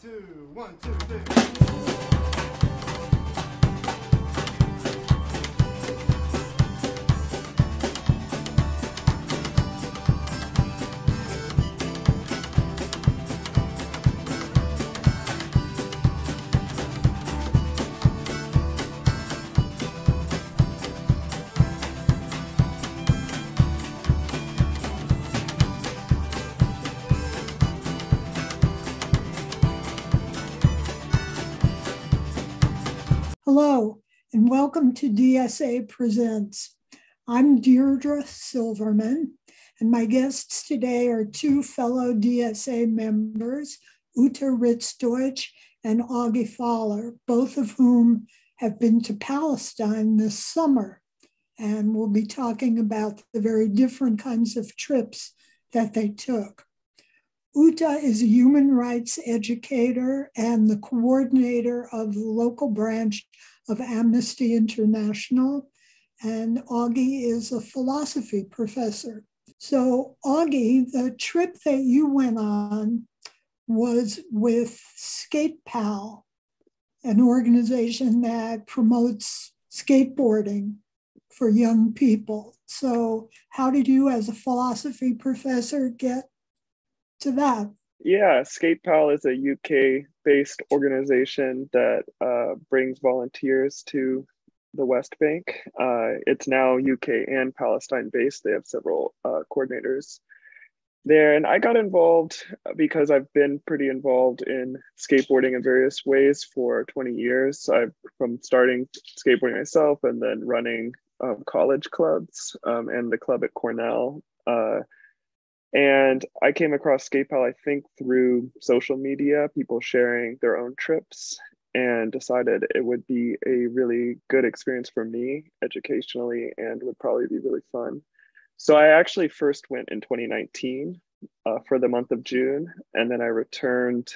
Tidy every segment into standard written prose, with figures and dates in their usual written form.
two, 1, 2, 3. Hello, and welcome to DSA Presents. I'm Deirdre Silverman, and my guests today are two fellow DSA members, Ritz-Deutch and Augie, both of whom have been to Palestine this summer, and we'll be talking about the very different kinds of trips that they took. Uta is a human rights educator and the coordinator of the local branch of Amnesty International, and Augie is a philosophy professor. So Augie, the trip that you went on was with SkatePal, an organization that promotes skateboarding for young people. So how did you, as a philosophy professor, get to that? Yeah, SkatePal is a UK-based organization that brings volunteers to the West Bank. It's now UK and Palestine-based. They have several coordinators there. And I got involved because I've been pretty involved in skateboarding in various ways for 20 years. From starting skateboarding myself and then running college clubs and the club at Cornell. And I came across SkatePal, I think, through social media, people sharing their own trips, and decided it would be a really good experience for me educationally and would probably be really fun. So I actually first went in 2019 for the month of June, and then I returned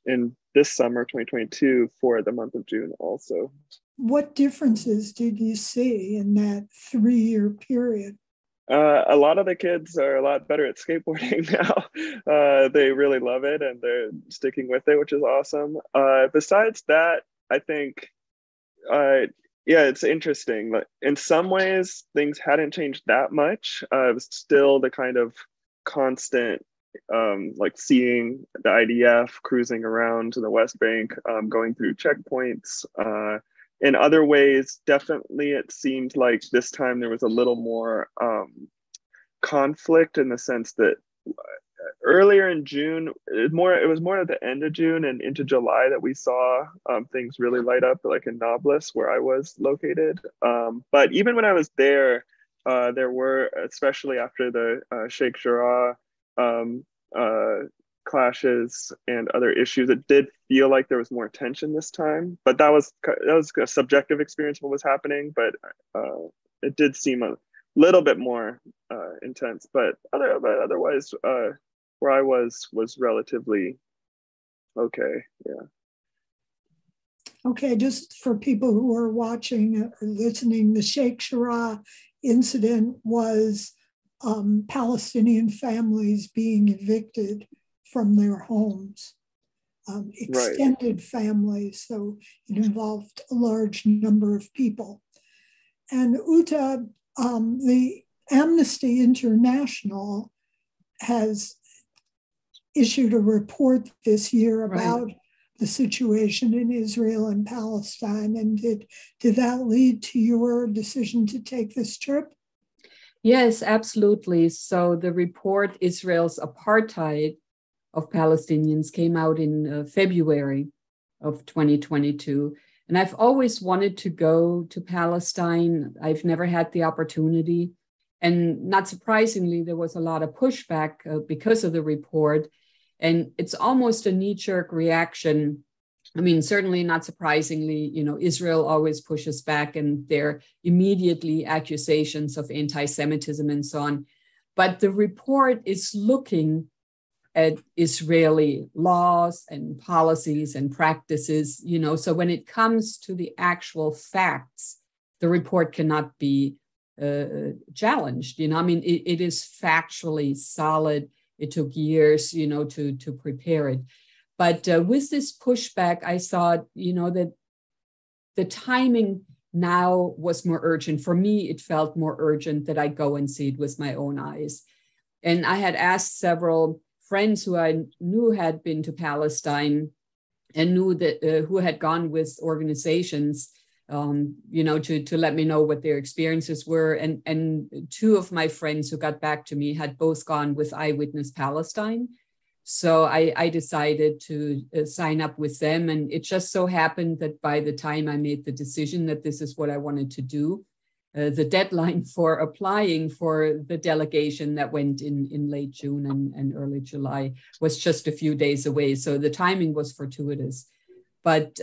in this summer, 2022, for the month of June also. What differences did you see in that 3-year period? A lot of the kids are a lot better at skateboarding now. They really love it and they're sticking with it, which is awesome. Besides that, I think, it's interesting. In some ways, things hadn't changed that much. It was still the kind of constant, seeing the IDF cruising around the West Bank, going through checkpoints. In other ways, definitely it seemed like this time there was a little more conflict in the sense that earlier in June, it was more at the end of June and into July that we saw things really light up, like in Nablus, where I was located. But even when I was there, there were, especially after the Sheikh Jarrah clashes and other issues, it did feel like there was more tension this time, but that was a subjective experience of what was happening, but it did seem a little bit more intense, but otherwise where I was relatively okay. Okay, just for people who are watching or listening, the Sheikh Jarrah incident was Palestinian families being evicted from their homes, extended right. Families, so it involved a large number of people. And Uta, the Amnesty International has issued a report this year about right. the situation in Israel and Palestine. And did that lead to your decision to take this trip? Yes, absolutely. So the report, Israel's Apartheid of Palestinians, came out in February of 2022. And I've always wanted to go to Palestine. I've never had the opportunity. And not surprisingly, there was a lot of pushback because of the report. And it's almost a knee-jerk reaction. I mean, certainly not surprisingly, Israel always pushes back and there immediately accusations of anti-Semitism and so on. But the report is looking at Israeli laws and policies and practices, so when it comes to the actual facts, the report cannot be challenged. It is factually solid. It took years, to prepare it. But with this pushback, I thought, that the timing now was more urgent. For me, it felt more urgent that I go and see it with my own eyes. And I had asked several friends who I knew had been to Palestine and knew that who had gone with organizations, to let me know what their experiences were. And two of my friends who got back to me had both gone with Eyewitness Palestine. So I decided to sign up with them. And it just so happened that by the time I made the decision that this is what I wanted to do, the deadline for applying for the delegation that went in late June and early July was just a few days away. So the timing was fortuitous. But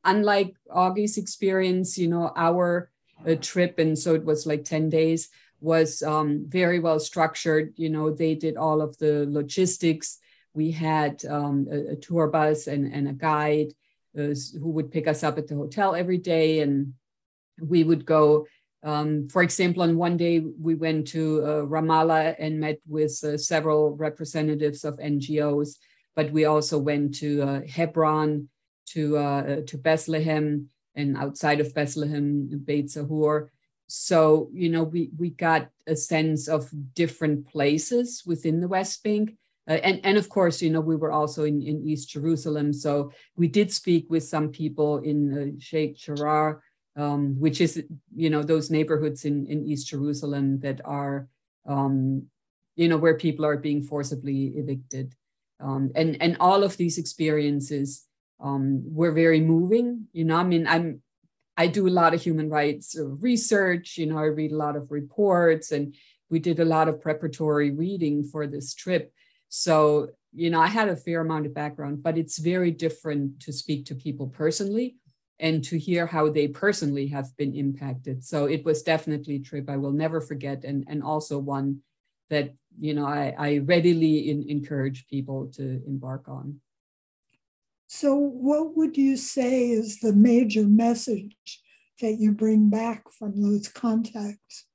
unlike Augie's experience, our trip, and so it was like 10 days, was very well structured. They did all of the logistics. We had a tour bus and a guide who would pick us up at the hotel every day. And we would go, for example, on one day we went to Ramallah and met with several representatives of NGOs, but we also went to Hebron, to Bethlehem, and outside of Bethlehem, Beit Zahur. So, we got a sense of different places within the West Bank. And of course, we were also in East Jerusalem. So we did speak with some people in Sheikh Jarrah, which is, those neighborhoods in East Jerusalem that are, where people are being forcibly evicted. And all of these experiences were very moving. I do a lot of human rights research, I read a lot of reports, and we did a lot of preparatory reading for this trip. So, I had a fair amount of background, but it's very different to speak to people personally and to hear how they personally have been impacted. So it was definitely a trip I will never forget, and also one that, I readily encourage people to embark on. So what would you say is the major message that you bring back from those contacts?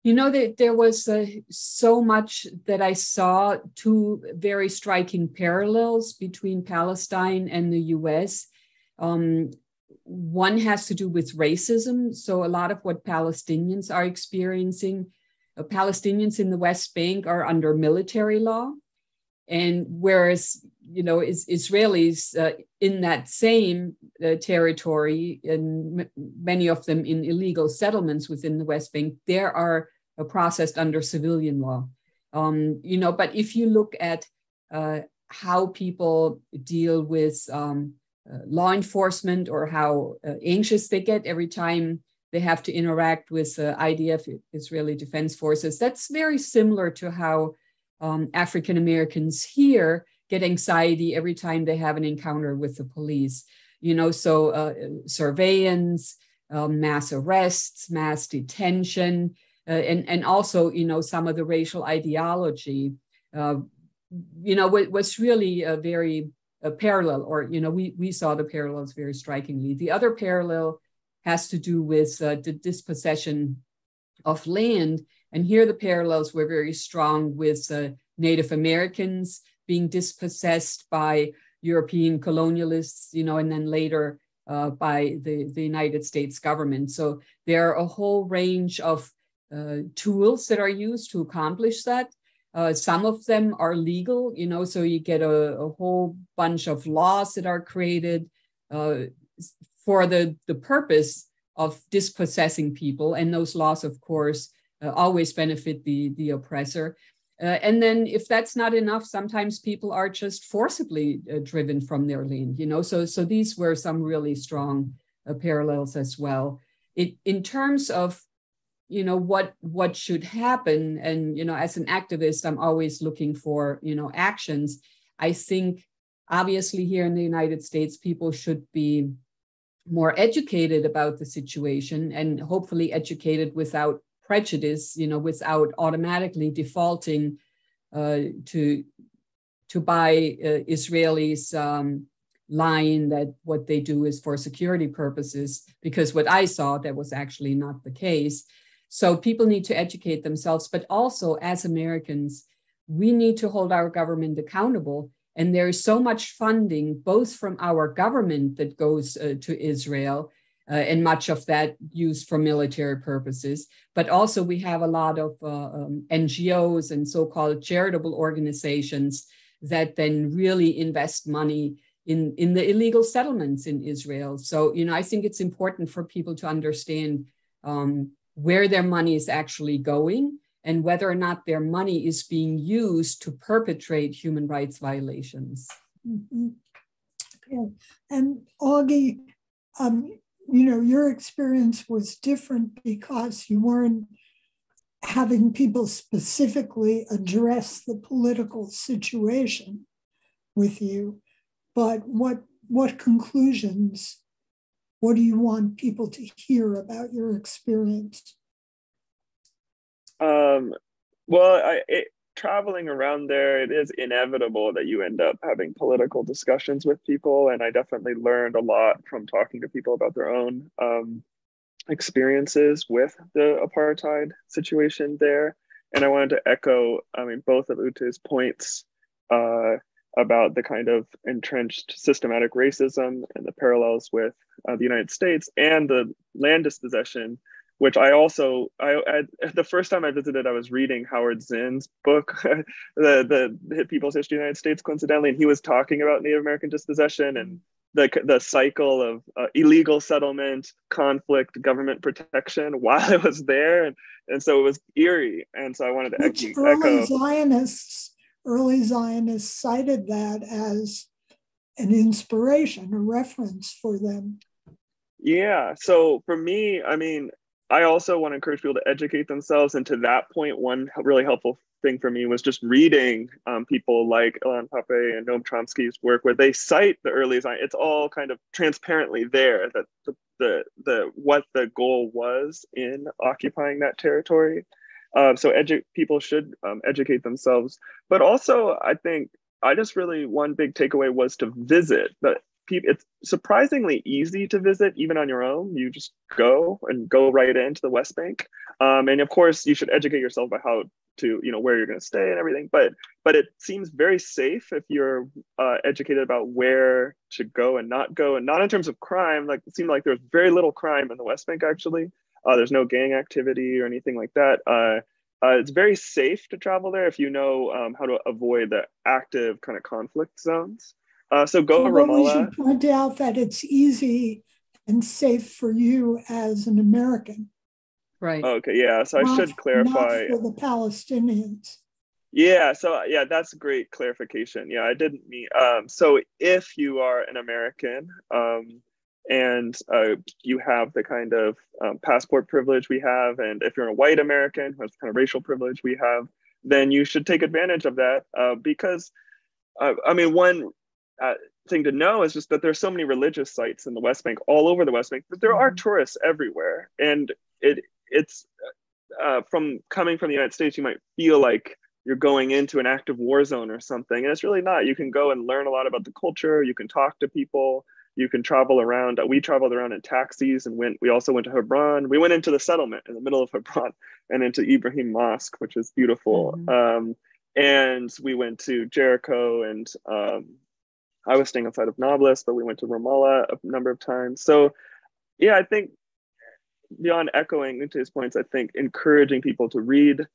There was so much that I saw, two very striking parallels between Palestine and the US. One has to do with racism. So a lot of what Palestinians are experiencing, Palestinians in the West Bank are under military law. And whereas, Israelis in that same territory, and many of them in illegal settlements within the West Bank, there are processed under civilian law. But if you look at how people deal with law enforcement, or how anxious they get every time they have to interact with IDF, Israeli Defense Forces, that's very similar to how African Americans here get anxiety every time they have an encounter with the police. Surveillance, mass arrests, mass detention, and also, some of the racial ideology, was really a very parallel, or, we saw the parallels very strikingly. The other parallel has to do with the dispossession of land. And here the parallels were very strong with Native Americans being dispossessed by European colonialists, and then later by the United States government. So there are a whole range of tools that are used to accomplish that. Some of them are legal, so you get a whole bunch of laws that are created for the purpose of dispossessing people. And those laws, of course, always benefit the oppressor. And then if that's not enough, sometimes people are just forcibly driven from their land, so these were some really strong parallels as well. In terms of, what should happen, and, as an activist, I'm always looking for, actions. I think obviously here in the United States, people should be more educated about the situation, and hopefully educated without prejudice, without automatically defaulting to buy Israelis' line that what they do is for security purposes, because what I saw, that was actually not the case. So people need to educate themselves, but also as Americans, we need to hold our government accountable And there is so much funding, both from our government that goes to Israel, and much of that used for military purposes. But also we have a lot of NGOs and so-called charitable organizations that then really invest money in the illegal settlements in Israel. So, I think it's important for people to understand where their money is actually going and whether or not their money is being used to perpetrate human rights violations. Mm-hmm. Okay. And Augie, your experience was different because you weren't having people specifically address the political situation with you. But what conclusions, what do you want people to hear about your experience? Traveling around there, it is inevitable that you end up having political discussions with people. And I definitely learned a lot from talking to people about their own experiences with the apartheid situation there. And I wanted to echo, both of Ute's points about the kind of entrenched systematic racism and the parallels with the United States and the land dispossession, which the first time I visited, I was reading Howard Zinn's book, the People's History of the United States, coincidentally, and he was talking about Native American dispossession and the cycle of illegal settlement, conflict, government protection while I was there. And so it was eerie. And so I wanted to echo. Early Zionists cited that as an inspiration, a reference for them. Yeah. So for me, I also want to encourage people to educate themselves. And to that point, one really helpful thing for me was just reading people like Ilan Pappé and Noam Chomsky's work, where they cite the early Zionists. It's all kind of transparently there that what the goal was in occupying that territory. So people should educate themselves. But also, I think one big takeaway was to visit. It's surprisingly easy to visit even on your own. You just go right into the West Bank. And of course, you should educate yourself about how to, where you're going to stay and everything. But it seems very safe if you're educated about where to go and not in terms of crime. Like, it seemed like there's very little crime in the West Bank, actually. There's no gang activity or anything like that. It's very safe to travel there if you know how to avoid the active kind of conflict zones. So go to Ramallah. We should point out that it's easy and safe for you as an American. Right. Okay, yeah. So I should clarify. Not for the Palestinians. Yeah, so that's a great clarification. Yeah, I didn't mean, so if you are an American and you have the kind of passport privilege we have, and if you're a white American who has the kind of racial privilege we have, then you should take advantage of that because, one thing to know is just that there's so many religious sites in the West Bank, all over the West Bank, that there are tourists everywhere. And it's from coming from the United States, you might feel like you're going into an active war zone or something. And it's really not. You can go and learn a lot about the culture. You can talk to people. You can travel around. We traveled around in taxis and we also went to Hebron. We went into the settlement in the middle of Hebron and into Ibrahim Mosque, which is beautiful. And we went to Jericho, and I was staying outside of Nablus, but we went to Ramallah a number of times. So yeah, I think beyond echoing into his points, I think encouraging people to read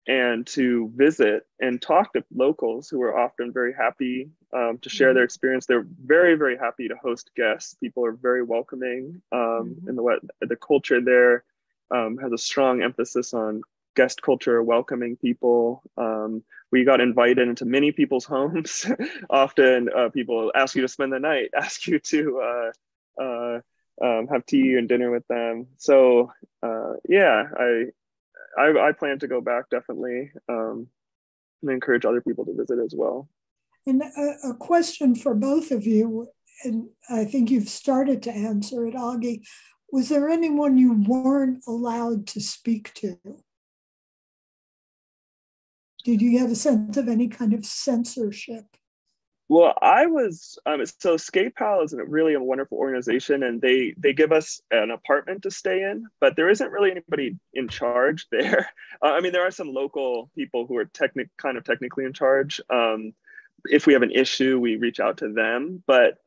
and to visit and talk to locals who are often very happy to share their experience. They're very, very happy to host guests. People are very welcoming. And the culture there has a strong emphasis on guest culture, welcoming people. We got invited into many people's homes. Often people ask you to spend the night, ask you to have tea and dinner with them. So I plan to go back definitely, and encourage other people to visit as well. And a question for both of you, and I think you've started to answer it, Augie. Was there anyone you weren't allowed to speak to? Did you have a sense of any kind of censorship? Well, I was, so SkatePal is really a wonderful organization, and they give us an apartment to stay in, but there isn't really anybody in charge there. There are some local people who are technically in charge, if we have an issue, we reach out to them. But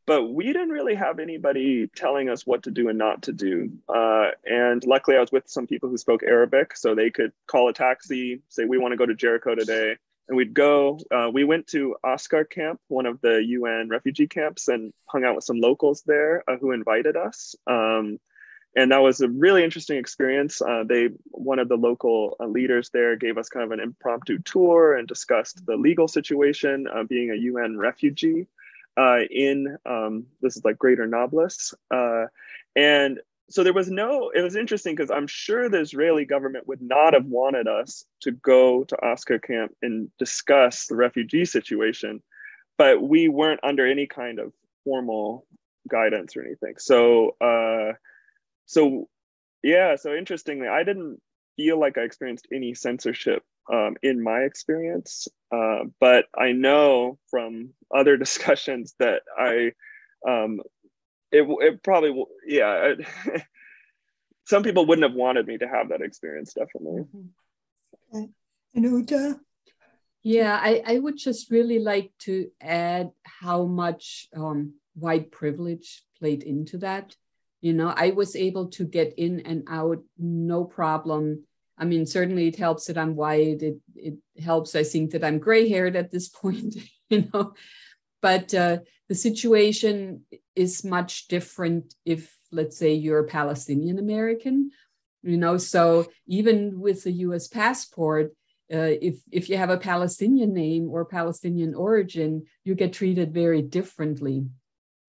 we didn't really have anybody telling us what to do and not to do. And luckily I was with some people who spoke Arabic, so they could call a taxi, say, we want to go to Jericho today. And we'd go. We went to Oscar Camp, one of the UN refugee camps, and hung out with some locals there who invited us. And that was a really interesting experience. One of the local leaders there gave us kind of an impromptu tour and discussed the legal situation of being a UN refugee in this is like Greater Nablus. And so it was interesting because I'm sure the Israeli government would not have wanted us to go to Oscar Camp and discuss the refugee situation, but we weren't under any kind of formal guidance or anything. So interestingly, I didn't feel like I experienced any censorship in my experience, but I know from other discussions that it probably, yeah. Some people wouldn't have wanted me to have that experience, definitely. Okay. And Uta? Yeah, I would just really like to add how much white privilege played into that. You know, I was able to get in and out, no problem. I mean, certainly it helps that I'm white. It helps, I think, that I'm gray-haired at this point, you know. But the situation is much different if, let's say, you're a Palestinian American, you know. So even with the U.S. passport, if you have a Palestinian name or Palestinian origin, you get treated very differently.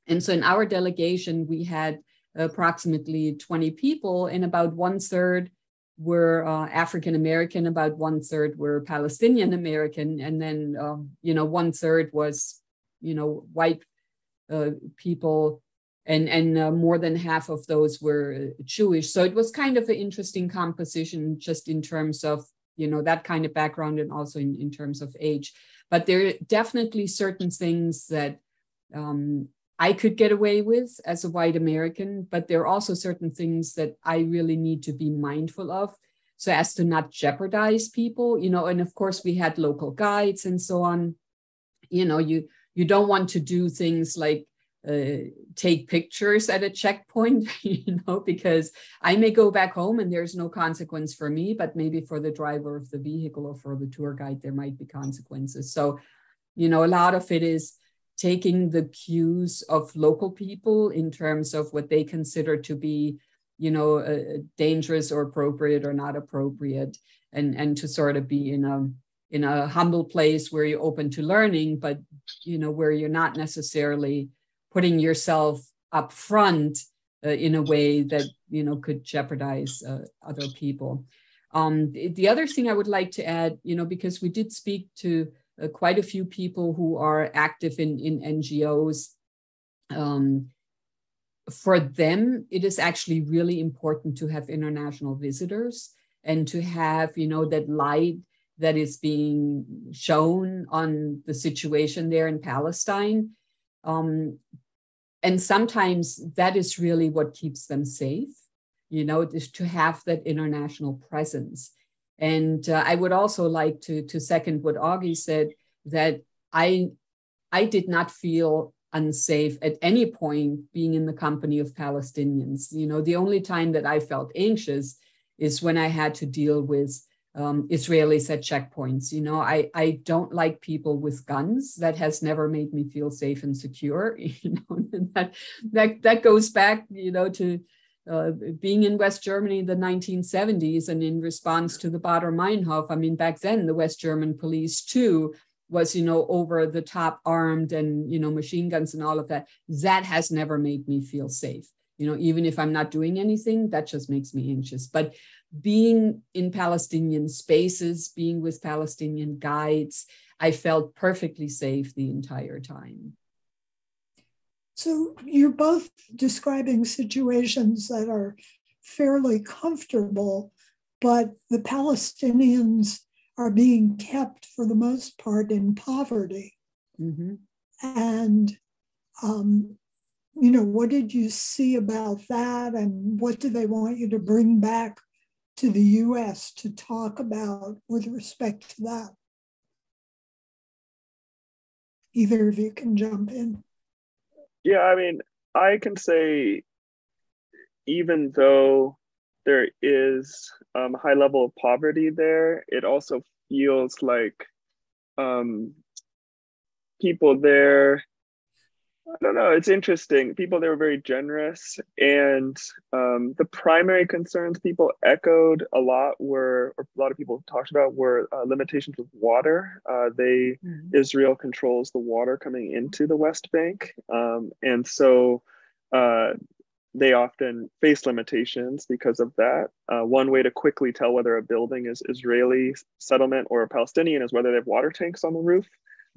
And so in our delegation, we had approximately 20 people, and about 1/3 were African American, about 1/3 were Palestinian American, and then 1/3 was white people, and more than half of those were Jewish. So it was kind of an interesting composition, just in terms of that kind of background, and also in terms of age. But there are definitely certain things that I could get away with as a white American, but there are also certain things that I really need to be mindful of, so as to not jeopardize people, and of course we had local guides and so on. You don't want to do things like take pictures at a checkpoint, because I may go back home and there's no consequence for me, but maybe for the driver of the vehicle or for the tour guide, there might be consequences. So, a lot of it is taking the cues of local people in terms of what they consider to be, dangerous or appropriate or not appropriate, and to sort of be in a humble place where you're open to learning, but, where you're not necessarily putting yourself up front in a way that, could jeopardize other people. The other thing I would like to add, because we did speak to quite a few people who are active in NGOs. For them, it is actually really important to have international visitors and to have, that light that is being shown on the situation there in Palestine. And sometimes that is really what keeps them safe, is to have that international presence. And I would also like to second what Augie said, that I did not feel unsafe at any point being in the company of Palestinians. The only time that I felt anxious is when I had to deal with Israelis at checkpoints. I don't like people with guns. That has never made me feel safe and secure. That goes back, to being in West Germany in the 1970s, and in response to the Baader Meinhof. I mean, back then the West German police too was, over the top armed and, machine guns and all of that. That has never made me feel safe. Even if I'm not doing anything, that just makes me anxious. But being in Palestinian spaces, being with Palestinian guides, I felt perfectly safe the entire time. So you're both describing situations that are fairly comfortable, but the Palestinians are being kept for the most part in poverty. Mm-hmm. And, what did you see about that? And what do they want you to bring back to the US to talk about with respect to that? Either of you can jump in. Yeah, I mean, I can say, even though there is a high level of poverty there, it also feels like people there, I don't know, it's interesting. People there were very generous, and the primary concerns people echoed a lot were, or a lot of people talked about, were limitations with water. Israel controls the water coming into the West Bank, and so they often face limitations because of that. One way to quickly tell whether a building is Israeli settlement or a Palestinian is whether they have water tanks on the roof,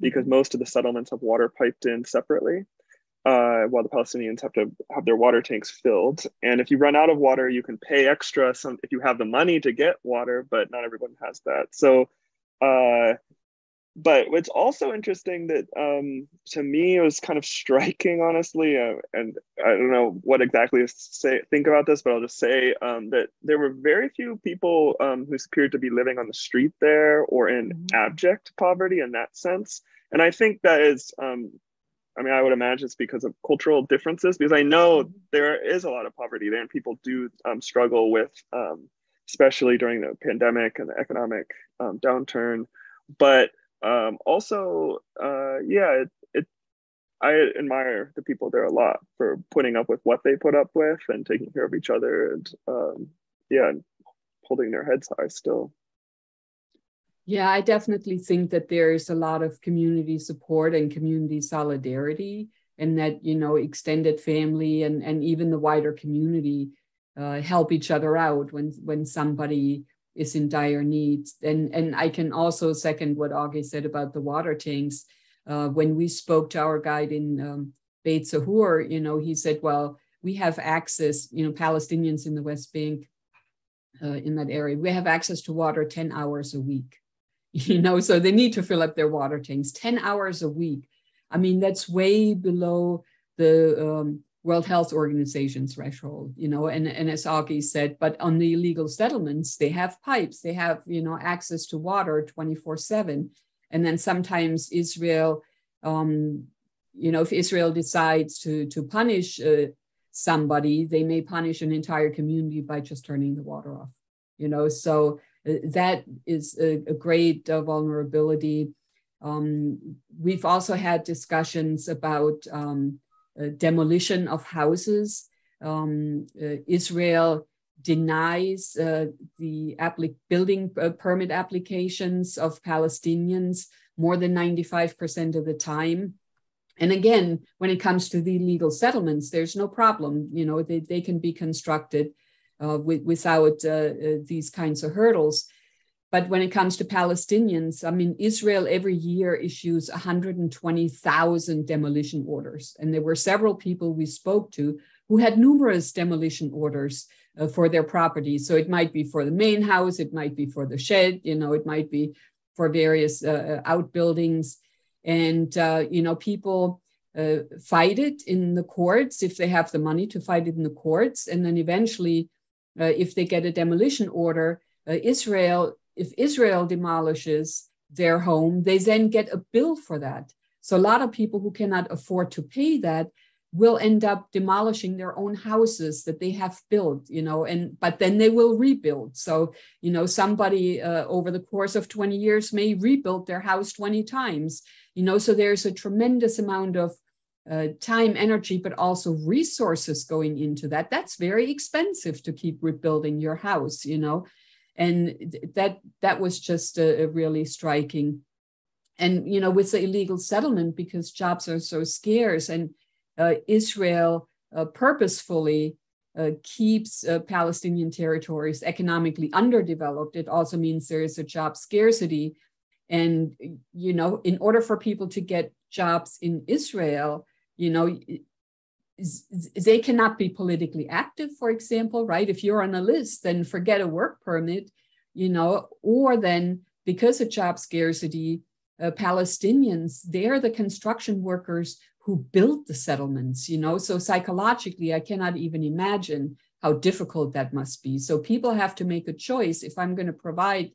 because most of the settlements have water piped in separately, while the Palestinians have to have their water tanks filled. And if you run out of water, you can pay extra if you have the money to get water, but not everyone has that. So, but it's also interesting that to me, it was kind of striking, honestly, and I don't know what exactly to think about this, but I'll just say that there were very few people who appeared to be living on the street there or in abject poverty in that sense. And I think that is, I mean, I would imagine it's because of cultural differences, because I know there is a lot of poverty there and people do struggle with, especially during the pandemic and the economic downturn. But also, yeah, I admire the people there a lot for putting up with what they put up with and taking care of each other, and yeah, and holding their heads high still. Yeah, I definitely think that there's a lot of community support and community solidarity, and that, you know, extended family and even the wider community help each other out when somebody is in dire needs. And I can also second what Augie said about the water tanks. When we spoke to our guide in Beit Sahur, you know, he said, well, we have access, you know, Palestinians in the West Bank, in that area, we have access to water 10 hours a week. You know, so they need to fill up their water tanks 10 hours a week. I mean, that's way below the World Health Organization threshold, you know, and as Augie said, but on the illegal settlements, they have pipes, they have, you know, access to water 24/7. And then sometimes Israel, you know, if Israel decides to punish somebody, they may punish an entire community by just turning the water off, you know, so that is a great vulnerability. We've also had discussions about demolition of houses. Israel denies the building permit applications of Palestinians more than 95% of the time. And again, when it comes to the illegal settlements, there's no problem. You know, they can be constructed without these kinds of hurdles. But when it comes to Palestinians, I mean, Israel every year issues 120,000 demolition orders. And there were several people we spoke to who had numerous demolition orders for their property. So it might be for the main house, it might be for the shed, you know, it might be for various outbuildings. And, you know, people fight it in the courts if they have the money to fight it in the courts. And then eventually, if they get a demolition order, if Israel demolishes their home, they then get a bill for that. So a lot of people who cannot afford to pay that will end up demolishing their own houses that they have built, you know, but then they will rebuild. So, you know, somebody over the course of 20 years may rebuild their house 20 times, you know, so there's a tremendous amount of time, energy, but also resources going into that. That's very expensive to keep rebuilding your house, you know, and that was just a really striking. And, you know, with the illegal settlement, because jobs are so scarce, and Israel purposefully keeps Palestinian territories economically underdeveloped, it also means there is a job scarcity. And, you know, in order for people to get jobs in Israel, you know, they cannot be politically active, for example, right? If you're on a list, then forget a work permit, you know, or then because of job scarcity, Palestinians, they're the construction workers who built the settlements, you know, so psychologically, I cannot even imagine how difficult that must be. So people have to make a choice. If I'm going to provide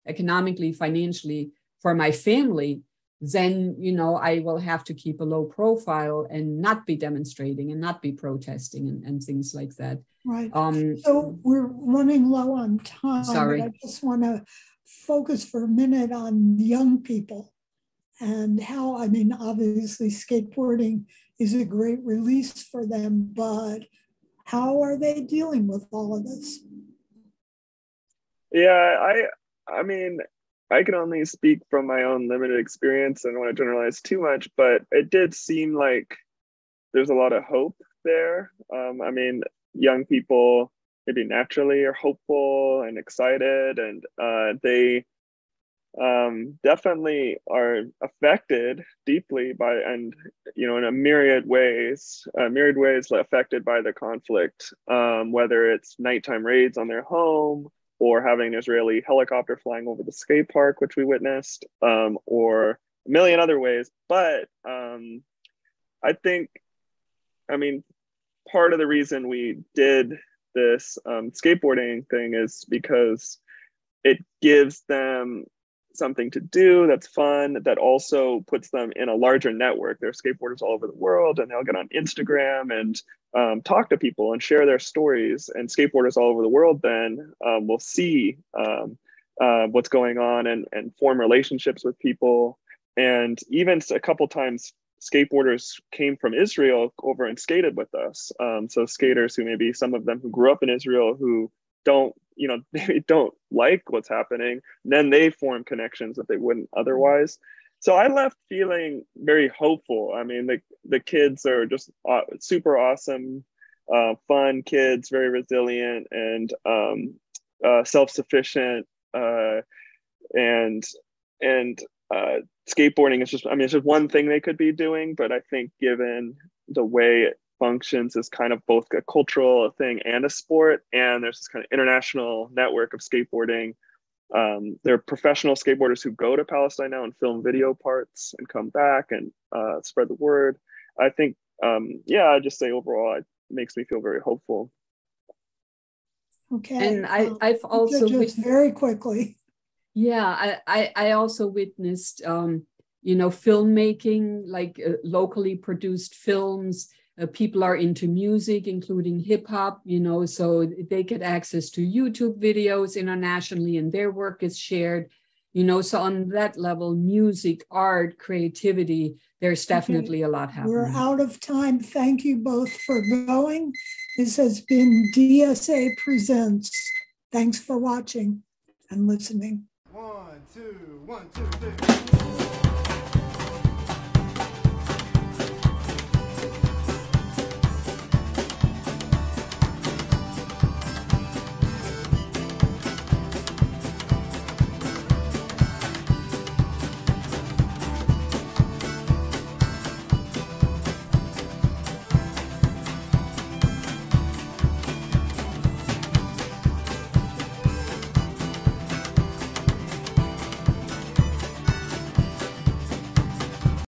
economically, financially for my family, then, you know, I will have to keep a low profile and not be demonstrating and not be protesting and things like that. Right. So we're running low on time, sorry. but I just want to focus for a minute on young people and how, I mean, obviously skateboarding is a great release for them, but how are they dealing with all of this? Yeah, I mean, I can only speak from my own limited experience. I don't want to generalize too much, but it did seem like there's a lot of hope there. I mean, young people maybe naturally are hopeful and excited, and they definitely are affected deeply by, and you know, in a myriad ways affected by the conflict, whether it's nighttime raids on their home, or having an Israeli helicopter flying over the skate park, which we witnessed, or a million other ways. But I think, I mean, part of the reason we did this skateboarding thing is because it gives them something to do that's fun, that also puts them in a larger network. There are skateboarders all over the world, and they'll get on Instagram and talk to people and share their stories. And skateboarders all over the world then will see what's going on and form relationships with people. And even a couple times, skateboarders came from Israel over and skated with us. So skaters who maybe some of them who grew up in Israel who don't, you know, they don't like what's happening, and then they form connections that they wouldn't otherwise. So I left feeling very hopeful. I mean, the kids are just super awesome, fun kids, very resilient and self-sufficient, and skateboarding is just, I mean, it's just one thing they could be doing, but I think given the way it functions as kind of both a cultural thing and a sport, and there's this kind of international network of skateboarding. There are professional skateboarders who go to Palestine now and film video parts and come back and spread the word. I think, yeah, I just say overall, it makes me feel very hopeful. Okay. And I've also just very quickly. Yeah, I also witnessed, you know, filmmaking, like locally produced films. People are into music, including hip hop, you know, so they get access to YouTube videos internationally and their work is shared, you know, so on that level, music, art, creativity, there's definitely a lot happening. We're out of time. Thank you both for going. This has been DSA Presents. Thanks for watching and listening. 1, 2, 1, 2, 3.